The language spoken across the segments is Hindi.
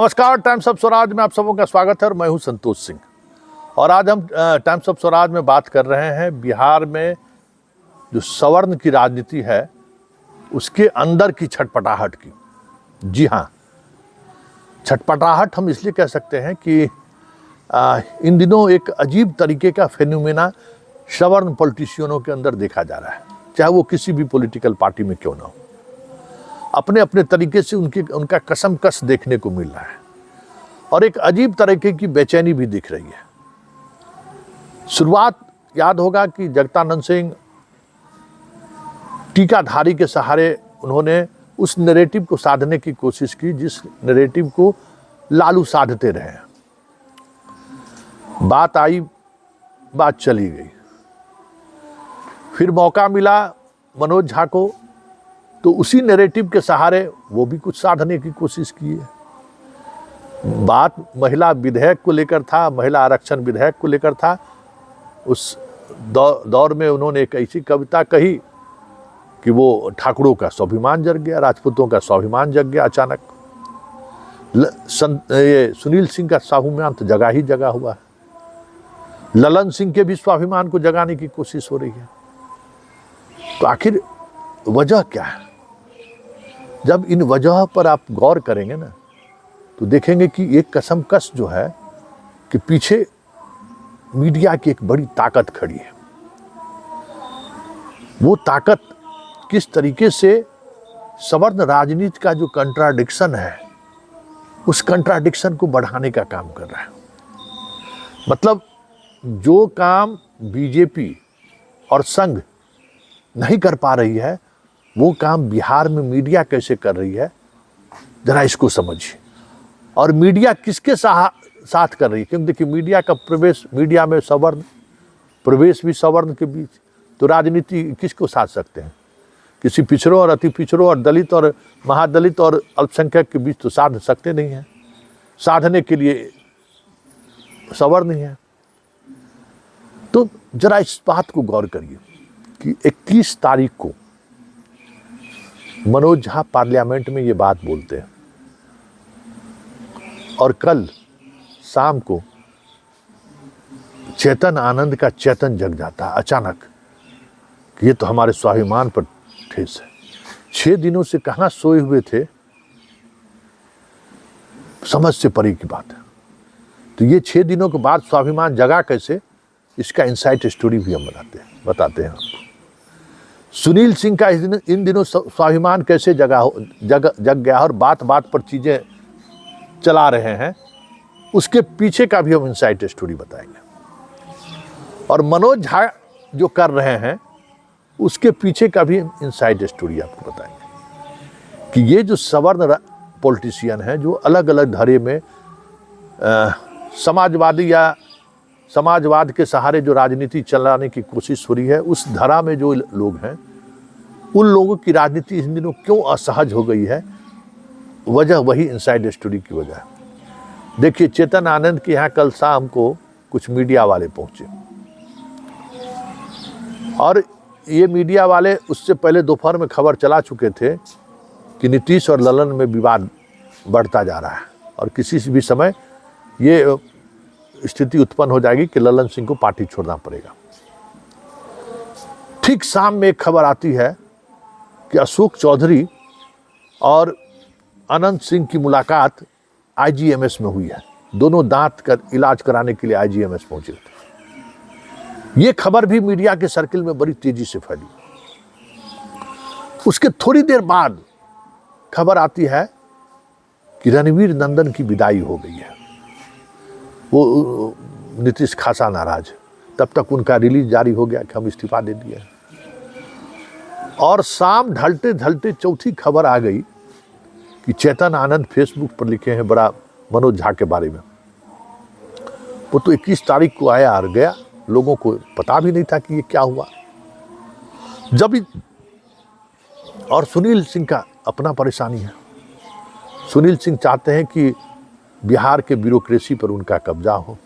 नमस्कार, टाइम्स ऑफ स्वराज में आप सबों का स्वागत है और मैं हूं संतोष सिंह। और आज हम टाइम्स ऑफ स्वराज में बात कर रहे हैं बिहार में जो सवर्ण की राजनीति है उसके अंदर की छटपटाहट की। जी हाँ, छटपटाहट हम इसलिए कह सकते हैं कि इन दिनों एक अजीब तरीके का फेनोमेना सवर्ण पॉलिटिशियनों के अंदर देखा जा रहा है, चाहे वो किसी भी पॉलिटिकल पार्टी में क्यों ना हो। अपने अपने तरीके से उनका कसमकस देखने को मिल रहा है और एक अजीब तरीके की बेचैनी भी दिख रही है। शुरुआत याद होगा कि जगदानंद सिंह टीकाधारी के सहारे उन्होंने उस नैरेटिव को साधने की कोशिश की जिस नैरेटिव को लालू साधते रहे। बात आई, बात चली गई। फिर मौका मिला मनोज झा को, तो उसी नैरेटिव के सहारे वो भी कुछ साधने की कोशिश की है। बात महिला विधेयक को लेकर था, महिला आरक्षण विधेयक को लेकर था। उस दौर में उन्होंने एक ऐसी कविता कही कि वो ठाकुरों का स्वाभिमान जग गया, राजपूतों का स्वाभिमान जग गया। अचानक ये सुनील सिंह का स्वाभिमान तो जगा ही जगा हुआ है। ललन सिंह के भी स्वाभिमान को जगाने की कोशिश हो रही है। तो आखिर वजह क्या है? जब इन वजह पर आप गौर करेंगे ना, तो देखेंगे कि एक कसमकस जो है कि पीछे मीडिया की एक बड़ी ताकत खड़ी है। वो ताकत किस तरीके से सवर्ण राजनीति का जो कंट्राडिक्शन है, उस कंट्राडिक्शन को बढ़ाने का काम कर रहा है। मतलब जो काम बीजेपी और संघ नहीं कर पा रही है, वो काम बिहार में मीडिया कैसे कर रही है, जरा इसको समझिए। और मीडिया किसके साथ कर रही है? क्योंकि देखिए, मीडिया का प्रवेश, मीडिया में सवर्ण प्रवेश भी सवर्ण के बीच, तो राजनीति किसको साध सकते हैं? किसी पिछड़ों और अति पिछड़ों और दलित और महादलित और अल्पसंख्यक के बीच तो साध सकते नहीं हैं। साधने के लिए सवर्ण ही है। तो जरा इस बात को गौर करिए कि 21 तारीख को मनोज झा पार्लियामेंट में ये बात बोलते हैं और कल शाम को चेतन आनंद का चेतन जग जाता है अचानक कि ये तो हमारे स्वाभिमान पर ठेस है। 6 दिनों से कहां सोए हुए थे, समझ से परे की बात है। तो ये 6 दिनों के बाद स्वाभिमान जगा कैसे, इसका इनसाइट स्टोरी भी हम बताते हैं आपको। सुनील सिंह का इन दिनों स्वाभिमान कैसे जग गया और बात बात पर चीजें चला रहे हैं, उसके पीछे का भी हम इनसाइट स्टोरी बताएंगे। और मनोज झा जो कर रहे हैं उसके पीछे का भी इनसाइट स्टोरी आपको बताएंगे कि ये जो सवर्ण पॉलिटिशियन हैं, जो अलग अलग धरे में समाजवादी या समाजवाद के सहारे जो राजनीति चलाने की कोशिश हो रही है, उस धरा में जो लोग हैं, उन लोगों की राजनीति इन दिनों क्यों असहज हो गई है, वजह वही इनसाइड स्टोरी की वजह है। देखिए, चेतन आनंद के यहाँ कल शाम को कुछ मीडिया वाले पहुंचे और ये मीडिया वाले उससे पहले दोपहर में खबर चला चुके थे कि नीतीश और ललन में विवाद बढ़ता जा रहा है और किसी भी समय ये स्थिति उत्पन्न हो जाएगी कि ललन सिंह को पार्टी छोड़ना पड़ेगा। ठीक शाम में एक खबर आती है कि अशोक चौधरी और अनंत सिंह की मुलाकात आईजीएमएस में हुई है। दोनों दांत का इलाज कराने के लिए आईजीएमएस पहुंचे थे। ये खबर भी मीडिया के सर्किल में बड़ी तेजी से फैली। उसके थोड़ी देर बाद खबर आती है कि रणवीर नंदन की विदाई हो गई है। वो नीतीश खासा नाराज, तब तक उनका रिलीज जारी हो गया कि हम इस्तीफा दे दिए। और शाम ढलते ढलते चौथी खबर आ गई कि चेतन आनंद फेसबुक पर लिखे हैं बड़ा मनोज झा के बारे में। वो तो 21 तारीख को आया और गया, लोगों को पता भी नहीं था कि ये क्या हुआ। और सुनील सिंह का अपना परेशानी है। सुनील सिंह चाहते हैं कि बिहार के ब्यूरोक्रेसी पर उनका कब्जा हो,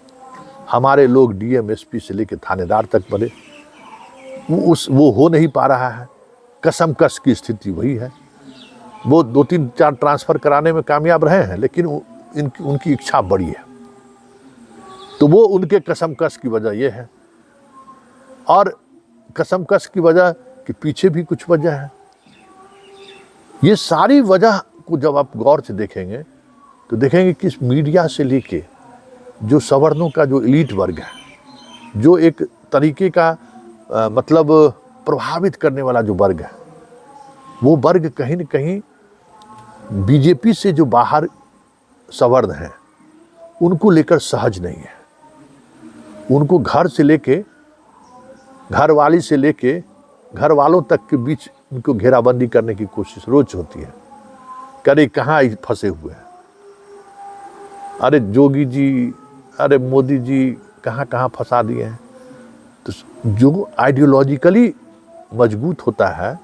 हमारे लोग डीएम एसपी से लेकर थानेदार तक बढ़े। वो हो नहीं पा रहा है। कसमकस की स्थिति वही है। वो 2-3-4 ट्रांसफ़र कराने में कामयाब रहे हैं, लेकिन उनकी इच्छा बड़ी है। तो वो उनके कसमकस की वजह ये है, और कसमकस की वजह के पीछे भी कुछ वजह है। ये सारी वजह को जब आप गौर से देखेंगे तो देखेंगे कि इस मीडिया से लेके जो सवर्णों का जो एलीट वर्ग है, जो एक तरीके का मतलब प्रभावित करने वाला जो वर्ग है, वो वर्ग कहीं न कहीं बीजेपी से जो बाहर सवर्ण हैं उनको लेकर सहज नहीं है। उनको घर से लेके, घरवाली से लेके घर वालों तक के बीच उनको घेराबंदी करने की कोशिश रोज होती है। करे कहाँ फंसे हुए हैं, अरे जोगी जी, अरे मोदी जी कहाँ कहाँ फंसा दिए हैं। तो जो आइडियोलॉजिकली मजबूत होता है,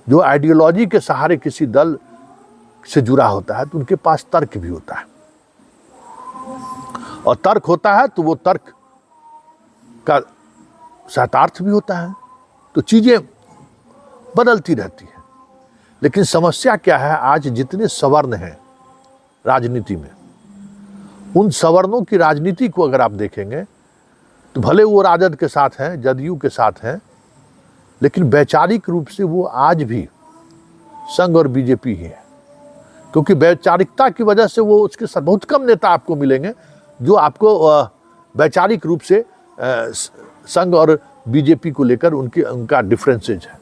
जो आइडियोलॉजी के सहारे किसी दल से जुड़ा होता है, तो उनके पास तर्क भी होता है, और तर्क होता है तो वो तर्क का शतार्थ भी होता है, तो चीजें बदलती रहती हैं। लेकिन समस्या क्या है, आज जितने सवर्ण हैं राजनीति में, उन सवर्णों की राजनीति को अगर आप देखेंगे तो भले वो राजद के साथ हैं, जदयू के साथ हैं, लेकिन वैचारिक रूप से वो आज भी संघ और बीजेपी ही है। क्योंकि वैचारिकता की वजह से वो उसके साथ बहुत कम नेता आपको मिलेंगे जो आपको वैचारिक रूप से संघ और बीजेपी को लेकर उनका डिफरेंसेज है।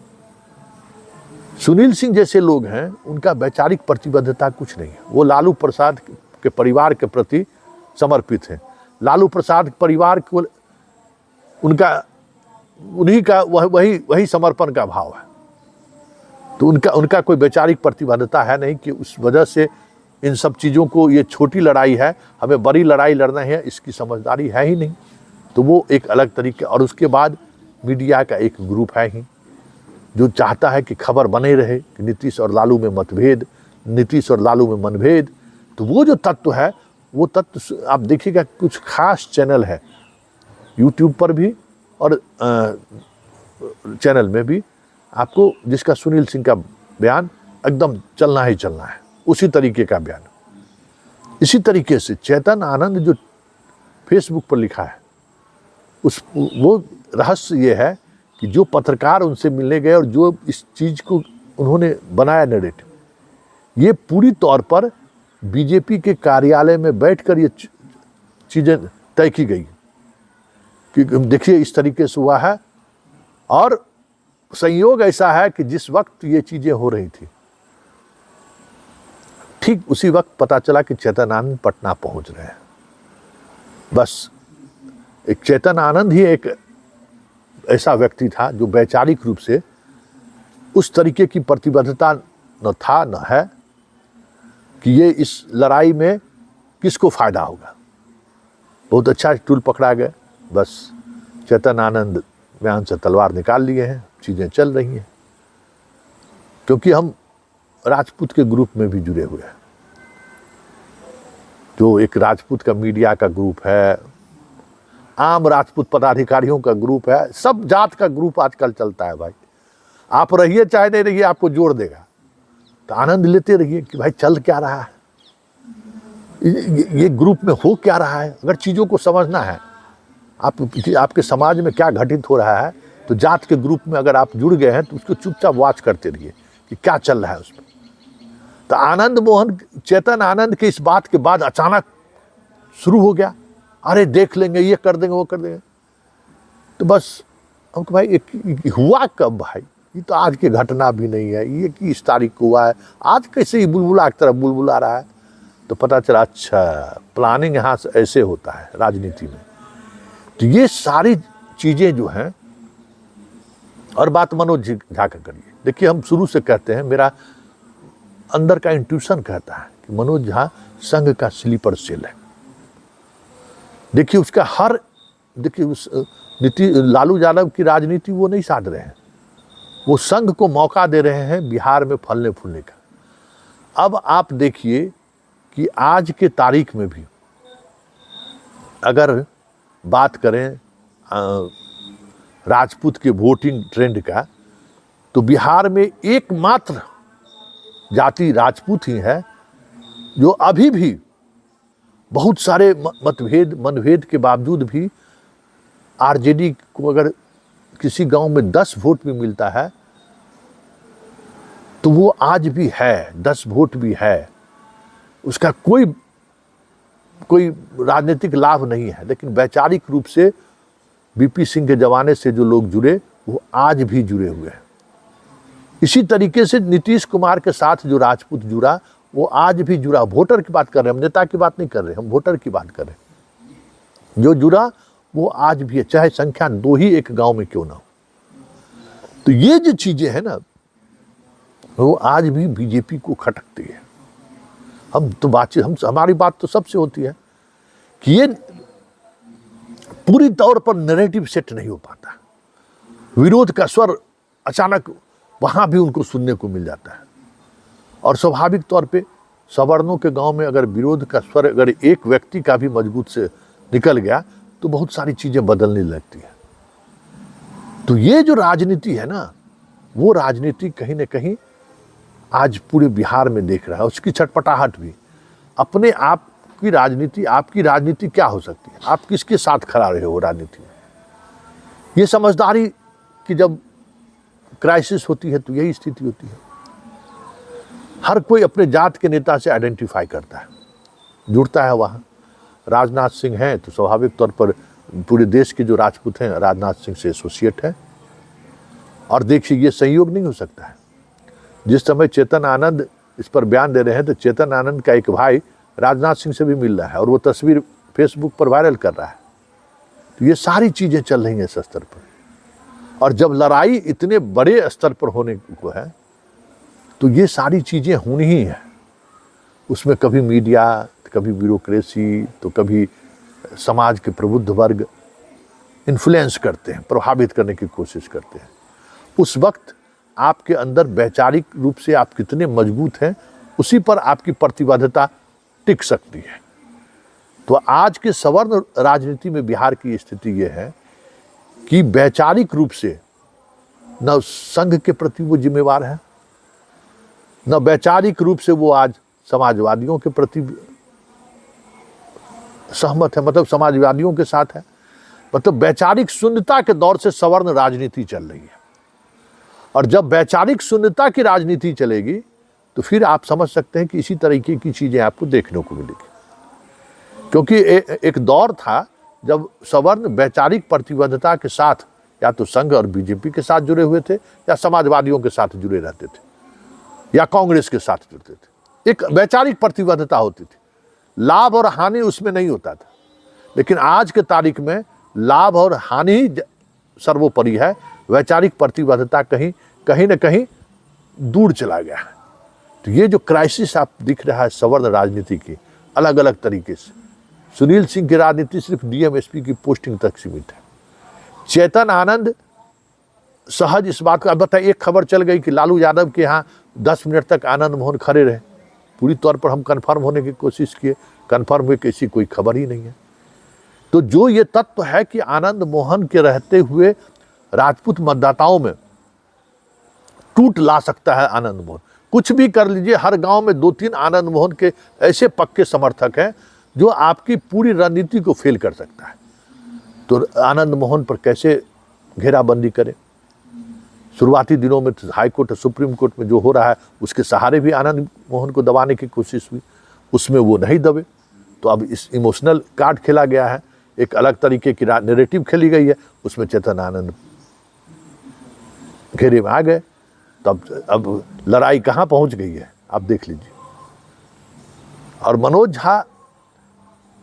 सुनील सिंह जैसे लोग हैं, उनका वैचारिक प्रतिबद्धता कुछ नहीं है। वो लालू प्रसाद के परिवार के प्रति समर्पित हैं। लालू प्रसाद परिवार को उन्हीं का वही समर्पण का भाव है। तो उनका कोई वैचारिक प्रतिबद्धता है नहीं कि उस वजह से इन सब चीज़ों को, ये छोटी लड़ाई है, हमें बड़ी लड़ाई लड़ना है, इसकी समझदारी है ही नहीं। तो वो एक अलग तरीके। और उसके बाद मीडिया का एक ग्रुप है ही जो चाहता है कि खबर बने रहे कि नीतीश और लालू में मतभेद, नीतीश और लालू में मनभेद। तो वो जो तत्व है, वो तत्व आप देखिएगा, कुछ खास चैनल है यूट्यूब पर भी और चैनल में भी आपको, जिसका सुनील सिंह का बयान एकदम चलना ही चलना है, उसी तरीके का बयान। इसी तरीके से चेतन आनंद जो फेसबुक पर लिखा है, वो रहस्य ये है कि जो पत्रकार उनसे मिलने गए और जो इस चीज़ को उन्होंने बनाया नैरेटिव, ये पूरी तौर पर बीजेपी के कार्यालय में बैठकर ये चीज़ें तय की गई कि देखिए इस तरीके से हुआ है। और संयोग ऐसा है कि जिस वक्त ये चीज़ें हो रही थी, ठीक उसी वक्त पता चला कि चेतन आनंद पटना पहुंच रहे हैं। बस एक चेतन आनंद ही एक ऐसा व्यक्ति था जो वैचारिक रूप से उस तरीके की प्रतिबद्धता न था न है कि ये इस लड़ाई में किसको फायदा होगा। बहुत अच्छा टूल पकड़ा गया। बस चेतन आनंद बयान से तलवार निकाल लिए हैं, चीज़ें चल रही हैं। क्योंकि हम राजपूत के ग्रुप में भी जुड़े हुए हैं, जो एक राजपूत का मीडिया का ग्रुप है, आम राजपूत पदाधिकारियों का ग्रुप है, सब जात का ग्रुप आजकल चलता है। भाई आप रहिए चाहे नहीं रहिए, आपको जोड़ देगा। तो आनंद लेते रहिए कि भाई चल क्या रहा है, ये ग्रुप में हो क्या रहा है। अगर चीज़ों को समझना है, आपके समाज में क्या घटित हो रहा है, तो जात के ग्रुप में अगर आप जुड़ गए हैं तो उसको चुपचाप वॉच करते रहिए कि क्या चल रहा है उसमें। तो आनंद मोहन, चेतन आनंद के इस बात के बाद अचानक शुरू हो गया, अरे देख लेंगे, ये कर देंगे, वो कर देंगे। तो बस हमको भाई एक हुआ कब भाई, ये तो आज की घटना भी नहीं है, ये कि इस तारीख को हुआ है, आज कैसे ही बुलबुला की तरफ बुलबुला रहा है। तो पता चला अच्छा प्लानिंग यहाँ से ऐसे होता है राजनीति में। तो ये सारी चीज़ें जो हैं, और बात मनोज झा का करिए। देखिए हम शुरू से कहते हैं, मेरा अंदर का इंट्यूशन कहता है कि मनोज झा संघ का स्लीपर सेल है। देखिए उसका लालू यादव की राजनीति वो नहीं साध रहे हैं, वो संघ को मौका दे रहे हैं बिहार में फलने फूलने का। अब आप देखिए कि आज के तारीख में भी अगर बात करें राजपूत के वोटिंग ट्रेंड का, तो बिहार में एकमात्र जाति राजपूत ही है जो अभी भी बहुत सारे मनभेद के बावजूद भी आरजेडी को अगर किसी गांव में 10 वोट भी मिलता है तो वो आज भी है, 10 वोट भी है, उसका कोई राजनीतिक लाभ नहीं है। लेकिन वैचारिक रूप से बीपी सिंह के जमाने से जो लोग जुड़े वो आज भी जुड़े हुए हैं। इसी तरीके से नीतीश कुमार के साथ जो राजपूत जुड़ा वो आज भी जुड़ा। वोटर की बात कर रहे हैं हम, नेता की बात नहीं कर रहे, हम वोटर की बात कर रहे हैं। जो जुड़ा वो आज भी है, चाहे संख्या 2 ही एक गांव में क्यों ना हो। तो ये जो चीजें हैं ना वो आज भी बीजेपी को खटकती है। हमारी बात तो सबसे होती है कि ये पूरी तौर पर नैरेटिव सेट नहीं हो पाता। विरोध का स्वर अचानक वहां भी उनको सुनने को मिल जाता है। और स्वाभाविक तौर पे सवर्णों के गांव में अगर विरोध का स्वर अगर एक व्यक्ति का भी मजबूत से निकल गया तो बहुत सारी चीजें बदलने लगती है। तो ये जो राजनीति है ना वो राजनीति कहीं ना कहीं आज पूरे बिहार में देख रहा है। उसकी छटपटाहट भी अपने आप की राजनीति, आपकी राजनीति क्या हो सकती है, आप किसके साथ खड़ा रहे हो राजनीति में। ये समझदारी की जब क्राइसिस होती है तो यही स्थिति होती है। हर कोई अपने जात के नेता से आइडेंटिफाई करता है, जुड़ता है वहाँ। राजनाथ सिंह हैं तो स्वाभाविक तौर पर पूरे देश के जो राजपूत हैं राजनाथ सिंह से एसोसिएट है। और देखिए ये संयोग नहीं हो सकता है। जिस समय चेतन आनंद इस पर बयान दे रहे हैं तो चेतन आनंद का एक भाई राजनाथ सिंह से भी मिल रहा है और वो तस्वीर फेसबुक पर वायरल कर रहा है। तो ये सारी चीजें चल रही हैं इस स्तर पर। और जब लड़ाई इतने बड़े स्तर पर होने को है तो ये सारी चीजें होनी ही है। उसमें कभी मीडिया, कभी ब्यूरोक्रेसी, तो कभी समाज के प्रबुद्ध वर्ग इन्फ्लुएंस करते हैं, प्रभावित करने की कोशिश करते हैं। उस वक्त आपके अंदर वैचारिक रूप से आप कितने मजबूत हैं उसी पर आपकी प्रतिबद्धता टिक सकती है। तो आज के सवर्ण राजनीति में बिहार की स्थिति ये है कि वैचारिक रूप से न संघ के प्रति वो जिम्मेवार है, न वैचारिक रूप से वो आज समाजवादियों के प्रति सहमत है, मतलब समाजवादियों के साथ है। मतलब वैचारिक शून्यता के दौर से सवर्ण राजनीति चल रही है। और जब वैचारिक शून्यता की राजनीति चलेगी तो फिर आप समझ सकते हैं कि इसी तरीके की चीजें आपको देखने को मिलेगी। क्योंकि एक दौर था जब सवर्ण वैचारिक प्रतिबद्धता के साथ या तो संघ और बीजेपी के साथ जुड़े हुए थे या समाजवादियों के साथ जुड़े रहते थे या कांग्रेस के साथ जुड़ते थे। एक वैचारिक प्रतिबद्धता होती थी, लाभ और हानि उसमें नहीं होता था। लेकिन आज के तारीख में लाभ और हानि ही सर्वोपरि है, वैचारिक प्रतिबद्धता कहीं न कहीं दूर चला गया है। तो ये जो क्राइसिस आप दिख रहा है सवर्ण राजनीति की अलग अलग तरीके से, सुनील सिंह की राजनीति सिर्फ डीएम एसपी की पोस्टिंग तक सीमित है। चेतन आनंद सहज इस बात को, अब बताइए एक खबर चल गई कि लालू यादव के यहाँ 10 मिनट तक आनंद मोहन खड़े रहे। पूरी तौर पर हम कन्फर्म होने की कोशिश किए, कन्फर्म हुए कि ऐसी कोई खबर ही नहीं है। तो जो ये तत्व है कि आनंद मोहन के रहते हुए राजपूत मतदाताओं में टूट ला सकता है आनंद मोहन, कुछ भी कर लीजिए, हर गांव में 2-3 आनंद मोहन के ऐसे पक्के समर्थक हैं जो आपकी पूरी रणनीति को फेल कर सकता है। तो आनंद मोहन पर कैसे घेराबंदी करें। शुरुआती दिनों में हाई कोर्ट और सुप्रीम कोर्ट में जो हो रहा है उसके सहारे भी आनंद मोहन को दबाने की कोशिश हुई, उसमें वो नहीं दबे। तो अब इस इमोशनल कार्ड खेला गया है, एक अलग तरीके की नैरेटिव खेली गई है, उसमें चेतन आनंद घेरे में आ गए। तो अब लड़ाई कहाँ पहुंच गई है आप देख लीजिए। और मनोज झा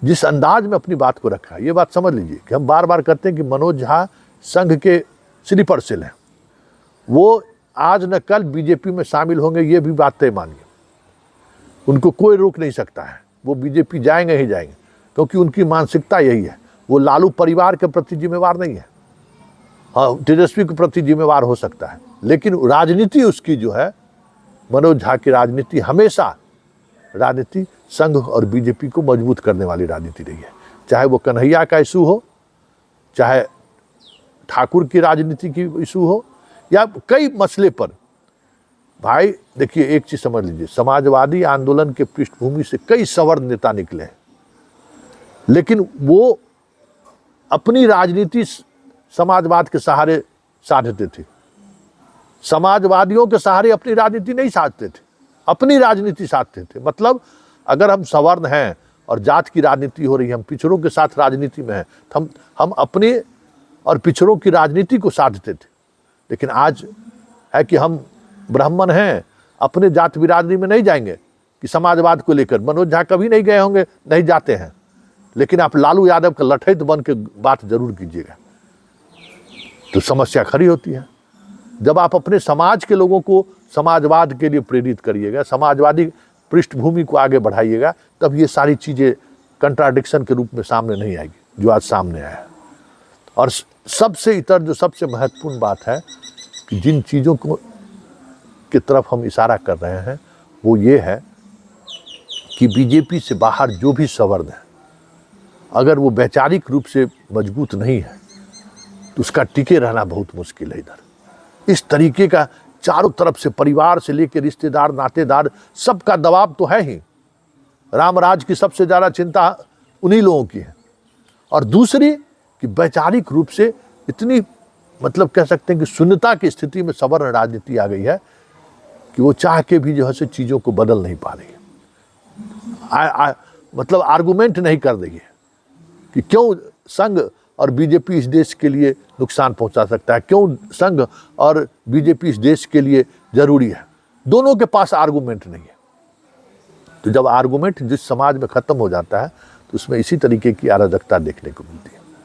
जिस अंदाज में अपनी बात को रखा है, ये बात समझ लीजिए कि हम बार बार कहते हैं कि मनोज झा संघ के स्लीपर सेल हैं। वो आज न कल बीजेपी में शामिल होंगे, ये भी बात तय मानिए। उनको कोई रोक नहीं सकता है, वो बीजेपी जाएंगे ही जाएंगे, क्योंकि उनकी मानसिकता यही है। वो लालू परिवार के प्रति जिम्मेवार नहीं है, हाँ तेजस्वी के प्रति जिम्मेवार हो सकता है, लेकिन राजनीति उसकी जो है, मनोज झा की राजनीति हमेशा राजनीति संघ और बीजेपी को मजबूत करने वाली राजनीति रही है। चाहे वो कन्हैया का इशू हो, चाहे ठाकुर की राजनीति की इशू हो, या कई मसले पर। भाई देखिए एक चीज समझ लीजिए, समाजवादी आंदोलन के पृष्ठभूमि से कई सवर्ण नेता निकले हैं लेकिन वो अपनी राजनीति समाजवाद के सहारे साधते थे। समाजवादियों के सहारे अपनी राजनीति नहीं साधते थे, अपनी राजनीति साधते थे। मतलब अगर हम सवर्ण हैं और जात की राजनीति हो रही है, हम पिछड़ों के साथ राजनीति में हैं, हम अपने और पिछड़ों की राजनीति को साधते थे। लेकिन आज है कि हम ब्राह्मण हैं, अपने जात बिरादरी में नहीं जाएंगे कि समाजवाद को लेकर। मनोज झा कभी नहीं गए होंगे, नहीं जाते हैं, लेकिन आप लालू यादव का लठैत बन के बात जरूर कीजिएगा, तो समस्या खड़ी होती है। जब आप अपने समाज के लोगों को समाजवाद के लिए प्रेरित करिएगा, समाजवादी पृष्ठभूमि को आगे बढ़ाइएगा, तब ये सारी चीज़ें कंट्राडिक्शन के रूप में सामने नहीं आएगी जो आज सामने आया है। और सबसे इतर जो सबसे महत्वपूर्ण बात है कि जिन चीज़ों को की तरफ हम इशारा कर रहे हैं वो ये है कि बीजेपी से बाहर जो भी सवर्ण है, अगर वो वैचारिक रूप से मजबूत नहीं है तो उसका टिके रहना बहुत मुश्किल है। इधर इस तरीके का चारों तरफ से, परिवार से लेकर रिश्तेदार, नातेदार, सबका दबाव तो है ही। रामराज की सबसे ज़्यादा चिंता उन्हीं लोगों की है। और दूसरी कि वैचारिक रूप से इतनी, मतलब कह सकते हैं कि शून्यता की स्थिति में सवर्ण राजनीति आ गई है कि वो चाह के भी जो है से चीज़ों को बदल नहीं पा रही है। मतलब आर्गूमेंट नहीं कर रही है कि क्यों संघ और बीजेपी इस देश के लिए नुकसान पहुंचा सकता है, क्यों संघ और बीजेपी इस देश के लिए जरूरी है। दोनों के पास आर्गूमेंट नहीं है। तो जब आर्गूमेंट जिस समाज में खत्म हो जाता है तो उसमें इसी तरीके की अराजकता देखने को मिलती है।